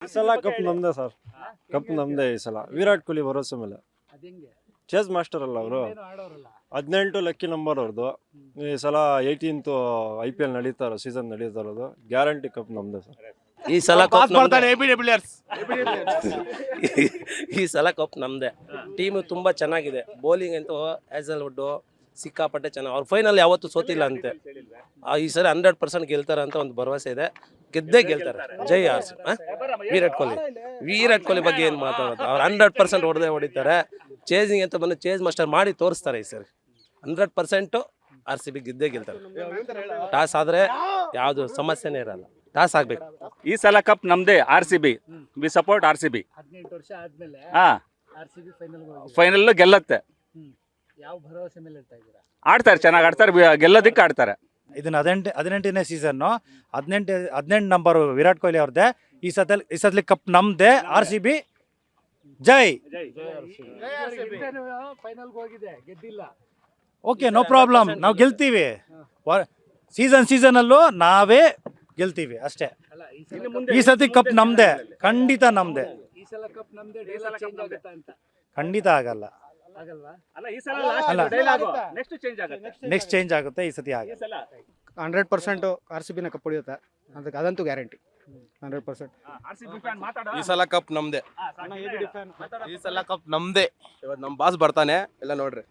ಈ ಸಲ ಕಪ್ ನಮ್ದೇ ಸರ್, ಕಪ್ ನಮ್ದೇ ಈ ಸಲ. ವಿರಾಟ್ ಕೊಹ್ಲಿ ಭರೋಸೆ ಮೇಲೆ. ಚೇಸ್ ಮಾಸ್ಟರ್ ಅಲ್ಲ ಅವರು, 18 ಲಕ್ಕಿ ನಂಬರ್ ಅವ್ರದ್ದು. ಈ ಸಲ 18th IPL ನಡೀತಾ ಇರೋ ಸೀಸನ್ ನಡೀತಾ ಇರೋದು. ಗ್ಯಾರಂಟಿ ಕಪ್ ನಮ್ದೇ ಸರ್. ಈ ಸಲ ಕಪ್ ಈ ಸಲ ಕಪ್ ನಮ್ದೇ. ಟೀಮು ತುಂಬಾ ಚೆನ್ನಾಗಿದೆ. ಬೌಲಿಂಗ್ ಅಂತೂ ಹ್ಯಾಸಲ್ವುಡ್ ಸಿಕ್ಕಾಪಟ್ಟೆ ಚೆನ್ನಾಗಿ. ಅವ್ರು ಫೈನಲ್ ಯಾವತ್ತೂ ಸೋತಿಲ್ಲ ಅಂತೆ. ಈ ಸಲ 100% ಗೆಲ್ತಾರೆ ಅಂತ ಒಂದು ಭರವಸೆ ಇದೆ. ಗೆದ್ದೇ ಗೆಲ್ತಾರೆ. ಜೈ ಆರ್ಸ್. ವಿರಾಟ್ ಕೊಹ್ಲಿ ಬಗ್ಗೆ ಏನು ಮಾತಾಡೋದು, ಅವ್ರು 100% ಹೊಡಿತಾರೆ. ಚೇಸಿಂಗ್ ಅಂತ ಬಂದು ಚೇಸ್ ಮಾಸ್ಟರ್ ಮಾಡಿ ತೋರಿಸ್ತಾರೆ. ಈ ಸರಿ 100% RCB ಗೆದ್ದೇ ಗೆಲ್ತಾರೆ. ಟಾಸ್ ಆದ್ರೆ ಯಾವುದು ಸಮಸ್ಯೆನೇ ಇರಲ್ಲ. ಟಾಸ್ ಆಗ್ಬೇಕು. ಈ ಸಲ ಕಪ್ ನಮ್ದೇ. RCB. V support RCB. 18 ವರ್ಷ ಆದ್ಮೇಲೆ ಹಾ, RCB ಫೈನಲ್ ಗೆಲ್ಲತ್ತೆ. ಯಾವ ಭರವಸೆ ಮೇಲೆ ಇರ್ತಾ ಇದ್ದೀರಾ? ಆಡ್ತಾರೆ, ಚೆನ್ನಾಗಿ ಆಡ್ತಾರೆ, ಗೆಲ್ಲೋದಕ್ಕೆ ಆಡ್ತಾರೆ. ಇದನ್ನ 18ನೇ ಸೀಸನ್ನು, 18 ನಂಬರ್ ವಿರಾಟ್ ಕೊಹ್ಲಿ ಅವ್ರದ್ದೇ. ಈ ಸತಿ ಕಪ್ ನಮ್ದೇ. RCB ಜೈ. ಫೈನಲ್ ಹೋಗಿದೆ, ಗೆದ್ದಿಲ್ಲ. ಓಕೆ, ನೋ ಪ್ರಾಬ್ಲಮ್, ನಾವು ಗೆಲ್ತೀವಿ. ಸೀಸನಲ್ಲೂ ನಾವೇ ಗೆಲ್ತೀವಿ ಅಷ್ಟೇ. ಅಲ್ಲ, ಈ ಸತಿ ಕಪ್ ನಮ್ದೇ, ಖಂಡಿತ ನಮ್ದೇ. ಈ ಸಲ ಕಪ್ ನಮ್ದೇ. ಡೈಲಾಗ್ ಚೇಂಜ್ ಆಗುತ್ತಾ ಅಂತ? ಖಂಡಿತ ಆಗಲ್ಲ. ಆಗಲ್ವಾ? ಅಲ್ಲ, ಈ ಸಲ ಅಲ್ಲ. ನೆಕ್ಸ್ಟ್ ಚೇಂಜ್ ಆಗುತ್ತೆ. ನೆಕ್ಸ್ಟ್ ಚೇಂಜ್ ಆಗುತ್ತೆ. ಈ ಸತಿ ಆಗ 100% RCB ಕಪ್ ಹೊಡೆಯುತ್ತೆ, ಅದಂತೂ ಗ್ಯಾರಂಟಿ. 100%. ಈ ಸಲ ಕಪ್ ನಮ್ದೇ. ಈ ಸಲ ಕಪ್ ನಮ್ದೇ. ಇವತ್ತು ನಮ್ಮ ಬಾಸ್ ಬರ್ತಾನೆ, ಎಲ್ಲ ನೋಡ್ರಿ.